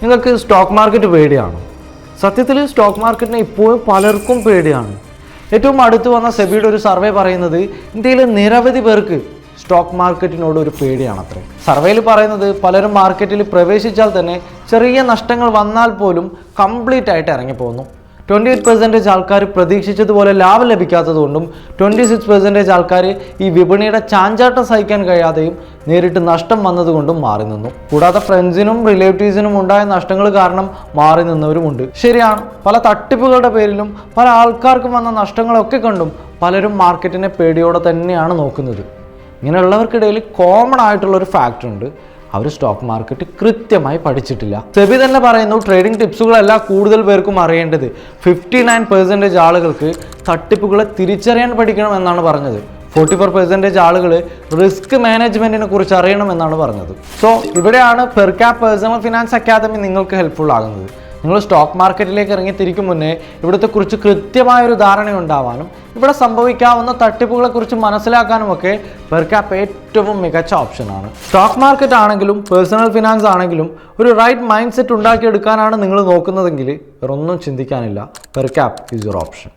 നിങ്ങൾക്ക് stock market പേടിയാണോ? സത്യത്തിൽ സ്റ്റോക്ക് മാർക്കറ്റിനെ ഇപ്പോഴും പലർക്കും പേടിയാണ്. ഏറ്റവും അടുത്ത് വന്ന സെബിയുടെ ഒരു സർവേ പറയുന്നത് ഇന്ത്യയിലെ നിരവധി പേർക്ക് സ്റ്റോക്ക് മാർക്കറ്റിനോട് ഒരു പേടിയാണത്രേ. സർവേയിൽ പറയുന്നത് പലരും മാർക്കറ്റിൽ പ്രവേശിച്ചാൽ തന്നെ ചെറിയ നഷ്ടങ്ങൾ വന്നാൽ പോലും കംപ്ലീറ്റ് ആയിട്ട് ഇറങ്ങിപ്പോകുന്നു. 28% ആൾക്കാർ പ്രതീക്ഷിച്ചതുപോലെ ലാഭം ലഭിക്കാത്തതുകൊണ്ടും 26% ആൾക്കാർ ഈ വിപണിയുടെ ചാഞ്ചാട്ടം സഹിക്കാൻ കഴിയാതെയും നേരിട്ട് നഷ്ടം വന്നതുകൊണ്ടും മാറി നിന്നു. കൂടാതെ ഫ്രണ്ട്സിനും റിലേറ്റീവ്സിനും ഉണ്ടായ നഷ്ടങ്ങൾ കാരണം മാറി നിന്നവരുമുണ്ട്. ശരിയാണ്, പല തട്ടിപ്പുകളുടെ പേരിലും പല ആൾക്കാർക്കും വന്ന നഷ്ടങ്ങളൊക്കെ കണ്ടും പലരും മാർക്കറ്റിനെ പേടിയോടെ തന്നെയാണ് നോക്കുന്നത്. ഇങ്ങനെയുള്ളവർക്കിടയിൽ കോമൺ ആയിട്ടുള്ള ഒരു ഫാക്ടർ ഉണ്ട്, അവർ സ്റ്റോക്ക് മാർക്കറ്റ് കൃത്യമായി പഠിച്ചിട്ടില്ല. സെബി തന്നെ പറയുന്നു, ട്രേഡിംഗ് ടിപ്സുകളല്ല കൂടുതൽ പേർക്കും അറിയേണ്ടത്. 59% ആളുകൾക്ക് തട്ടിപ്പുകളെ തിരിച്ചറിയാൻ പഠിക്കണം എന്നാണ് പറഞ്ഞത്. 44% ആളുകൾ റിസ്ക് മാനേജ്മെന്റിനെ കുറിച്ച് അറിയണം എന്നാണ് പറഞ്ഞത്. സോ ഇവിടെയാണ് പെർക്യാപ് പേഴ്സണൽ ഫിനാൻസ് അക്കാദമി നിങ്ങൾക്ക് ഹെൽപ്ഫുൾ ആകുന്നത്. നിങ്ങൾ സ്റ്റോക്ക് മാർക്കറ്റിലേക്ക് ഇറങ്ങി തിരിക്കും മുന്നേ ഇവിടുത്തെ കുറിച്ച് കൃത്യമായൊരു ധാരണ ഉണ്ടാവാനും ഇവിടെ സംഭവിക്കാവുന്ന തട്ടിപ്പുകളെ കുറിച്ച് മനസ്സിലാക്കാനും ഒക്കെ പെർക്യാപ് ഏറ്റവും മികച്ച ഓപ്ഷനാണ്. സ്റ്റോക്ക് മാർക്കറ്റ് ആണെങ്കിലും പേഴ്സണൽ ഫിനാൻസ് ആണെങ്കിലും ഒരു റൈറ്റ് മൈൻഡ് സെറ്റ് ഉണ്ടാക്കിയെടുക്കാനാണ് നിങ്ങൾ നോക്കുന്നതെങ്കിൽ വേറൊന്നും ചിന്തിക്കാനില്ല. പെർക്യാപ് ഈസ് യുവർ ഓപ്ഷൻ.